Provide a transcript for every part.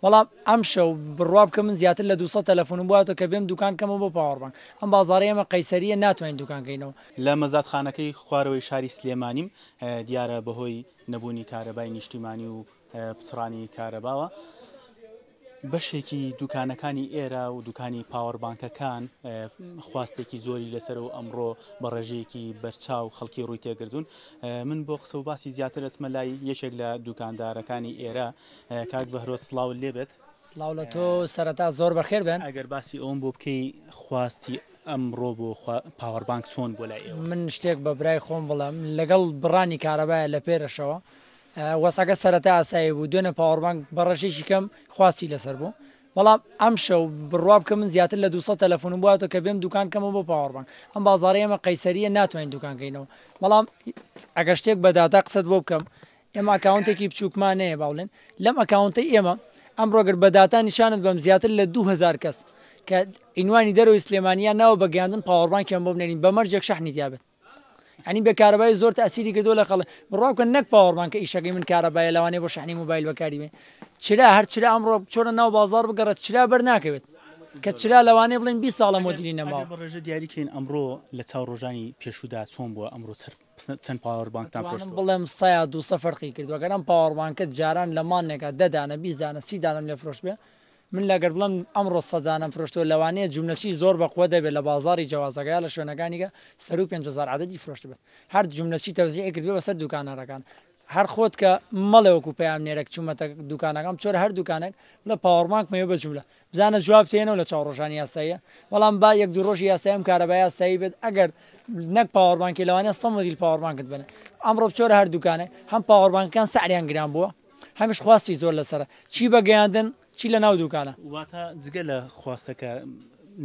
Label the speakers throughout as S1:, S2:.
S1: بەڵام ئەم شەو بڕوا بکە من زیاتر لە 200 تەلەفۆن بواتەوە کە بێم دوکان کەمە بۆ پاوەڕبانک ئەم بازاڕی ئێمە قەیسەریە ناتوانین دوکانکەینەوە.
S2: لە مەزادخانەکەی خواردەوەی شاری سلێمانیم دیارە بەهۆی نەبوونی کارەبای نیشتیمانی و پچڕانی کارەباوە بەشێکی دوکانەکانی ئێرە و دوکانی پاوەڕبانکەکان خواستێکی زۆری لەسەر و ئەمڕۆ بە ڕێژەیەکی بەرچاو خەڵکی ڕووی تێگردون. من بۆ قسە و باسی زیاتر ئەچمە لای یەکێک لە دوکاندارەکانی ئێرە کاک بەهرۆز سڵاو لێبێت.
S1: سڵاو لە تۆ سەرەتا زۆر بەخێر بێن.
S2: ئەگەر باسی ئەوم بۆ بکەی خواستی ئەمڕۆ بۆ پاوەڕبانک چۆن بۆ لای ئێوە؟
S1: من شتێک بە برای خۆم بڵم لەگەڵ بڕانی کارەبایە لە پێرەشەوە وەسەکە سەرەتا ئاسایی بوو دوێنە پاوەڕبانک بە ڕێژێکی کەم خواستی لەسەر بوو. بەڵام ئەم شەو بڕوا بکە من زیاتر لە 200 تەلەفۆن بواتەوە کە بێم دوکان کەمە بۆ پاوەڕبانک ئەم بازاڕی ئێمە قەیسەریە ناتوانین دوکانکەینەوە. بەڵام ئەگەر شتێک بە داتا قسەت بۆ بکەم ئێمە ئەکاونتێکی بچووکمانەیە باڵێن لەم ئەکاونتەی ئێمە ئەمڕۆگەر بە داتا نیشانت بەم زیاتر لە 2000 کەس کە ئینوانی دەرەوەی سلێمانیان ناوە بەگەیاندن پاوەڕبانکیان بۆ بنێرین بە مەرجێک شەحنی دیابێت. ینی بە کارەبای زۆر تەسیری کردو لە خەڵک بڕاوکە نەک پاوەڕبانکە ئیشەکەی من کارەبایە لەوانەیە بۆ شەحنی موبایل بەکاری بێ چرا هەر چرا ئەمڕۆ چۆرە ناو بازار بگەڕێت چرا بەرناکەوێت کە چرا لەوانەیە بڵێن 20 ساڵە مۆدیلی نەماوە.
S2: ڕێژە دیاریکەین ئەمڕۆ لە چاو ڕۆژانی پێشودا چۆن بووە ئەمڕۆ چەند پاوەڕبانکتان فرۆشت؟
S1: بڵێم 100 200 فەرقی کردووە گەرم پاوەڕبانکە جاران لە مانێکە 10 دانە 20 دانە 30 دانم لێ فرۆشت بێ من لەگەر بڵم ئەمڕۆ 100 دانم فرۆشتەوە لەوانەیە جوملەچی زۆر بەقوە دەبێت لە بازاری جیاوازەکەیە لە شوێنەکانیگە سەر و 5000 عەدەدی فرۆشت بێت هەر جوملەچی تەوزیعی کردوێ بەسەر دوکانەکان هەر خۆت کە مەڵێوەکو پێیان نێرەك چوومەتە دوکانەکەم چۆر هەر دوکانێک لە پاوەڕبانک مەوێ بە جوملە بزانە جواب تێنەوە لە چاو ڕۆژانی یاساییە بەڵام با یەک دوو ڕۆژی یاسایم کارەبای یاسایی بێت ئەگەر نەک پاوەڕبانکی لەوانەیە 100 مۆدیل پاوەڕبانکت بنێ ئەمڕۆ چۆرە هەر دوکانێک هەم پاوەڕبانکەکان سعریان گران بووە هەمیش خواستی زۆر لەسەرە چی بەگەیاندن چی لە ناو دوکانە
S2: واتە جگە لە خواستەکە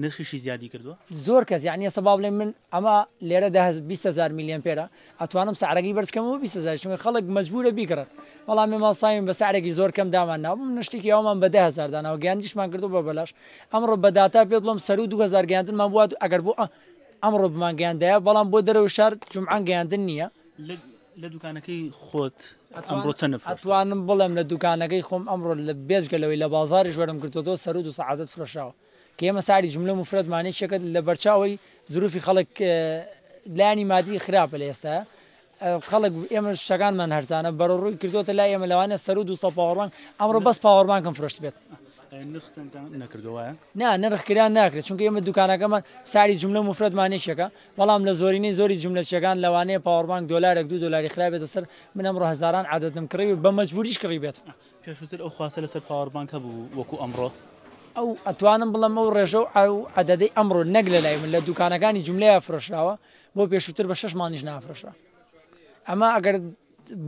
S2: نرخیشی زیادی کردووە
S1: زۆر کەس یعنی ئێستا با بڵێن من ئەمە لێرە 200,000 میلیۆن پێرە ئەتوانم سعرەکەی بەرزکەمەوە 20,000 چونکە خەڵک مەجبورە بیکڕێت بەڵام ئێمە سایم بە سعرێکی زۆر کەم دامان ناو من شتێکی ئەومان بە 10,000 داناوە گەیاندیشمان کردو بە بەلاش ئەمڕۆ بە داتا پێ بڵم سەر و 2000 گەیاندنمان بوات ئەگەر بۆ ئەمڕۆ بمان گەیاندایە بەڵام بۆ دەرەوەی شار جومعان گەیاندن نییە
S2: لە دوکانەکەی خۆت ئەمڕۆ چەند
S1: ئەتوانم بڵێم لە دوکانەکەی خۆم ئەمڕۆ لە بێژگەلەوەی لە بازاری ژوەرم کردەوە سەر و 200 عەدەد فرۆشاوە کە ئێمە ساری جملە مفرەتمانەی شەکەت لە بەرچاوی زروفی خەڵک لایانی مادی خراپە لە ئێستا خەڵک ئێمە شتەکانمان هەرزانە بەڕۆڕووی کردوتە لای ئێمە لەوانە سەر و 200 پاوەڕبانک ئەمڕۆ بەس پاوەڕبانکم فرۆشت بێت نا نرخکران ناکرێت چونکە ئێمە دوکانەکەمان ساری جملە مفرەتمانێکێکە بەڵام لە زۆرینەی زۆری جملەچەکان لەوانەیە پاوەڕبانک دۆلارێک 2 دلاری خراپێتە سەر من ئەمڕۆ هەزاران عەدەدم کڕی بە مەجبوریش کڕی بێت
S2: پێشووتر ئەو خواستە لەسەر پاوەڕبانک هەبوو وەکو ئەمڕۆ
S1: ئەو ئەتوانم بڵم ئەو ڕێژە و عەدەدەی ئەمڕۆ نەک لە لای من لە دوکانەکانی جملەیە فرۆشراوە بۆ پێشووتر بە 6 مانیش نافرۆشرا ئەمە ئەگەر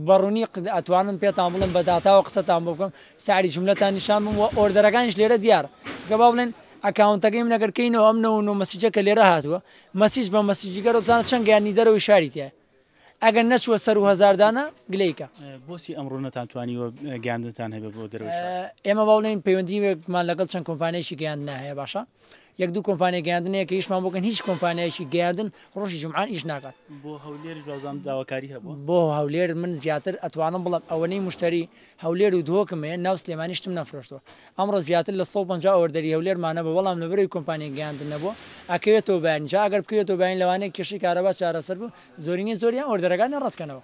S1: بەڕوونی ئەتوانم پێتان بڵم بە داتاوە قسەتان بۆ بکەم ساری جملەتان نیشان بم و ئۆردەرەکانیش لێرە دیارە کە با بڵێن ئەکاونتەکەی من ئەگەرکەینەوە ئەم نەوە مەسیجە کە لێرە هاتووە مەسیج بە مەسیجیگەرە بزانە چەند گیانی دەرەوەی شاری تایە ئەگەر نەچوە سەر و 1000 دانە گلەیکە
S2: بۆچی ئەمڕۆ نەتانتوانیوە گیاندتان هەبێت بۆ دەرەوەی
S1: ئێمە با بڵێن پەیوەندیمان لەگەڵ چەند کۆمپانیایشی گەیاندن هەیە باشە یەک دوو کۆمپانیای گەیاندنەیە کە هیچمان بۆکەن هیچ کۆمپانیایشی گەیاندن ڕۆژی جومعان ئیش ناکات
S2: بۆ هەولێری جوازام داواکاری هەبوو
S1: بۆ هەولێر من زیاتر ئەتوانم بڵم ئەوەنەی مشتری هەولێر و دۆکمێ ناو سلێمانی شتم نەفرۆشتەوە ئەمڕۆ زیاتر لە 150 ئۆردەری هەولێرمانە بە بەڵام لەبەرەوەی کۆمپانیای گەیاندن نەبووە ئەکەوێتەوە بەیان جا ئەگەر بکەوێتەوە بەیان لەوانەیە کێشەی کارەبا چارەسەر بوو زۆرینەی زۆریان ئۆردەرەکانی ڕەتکەنەوە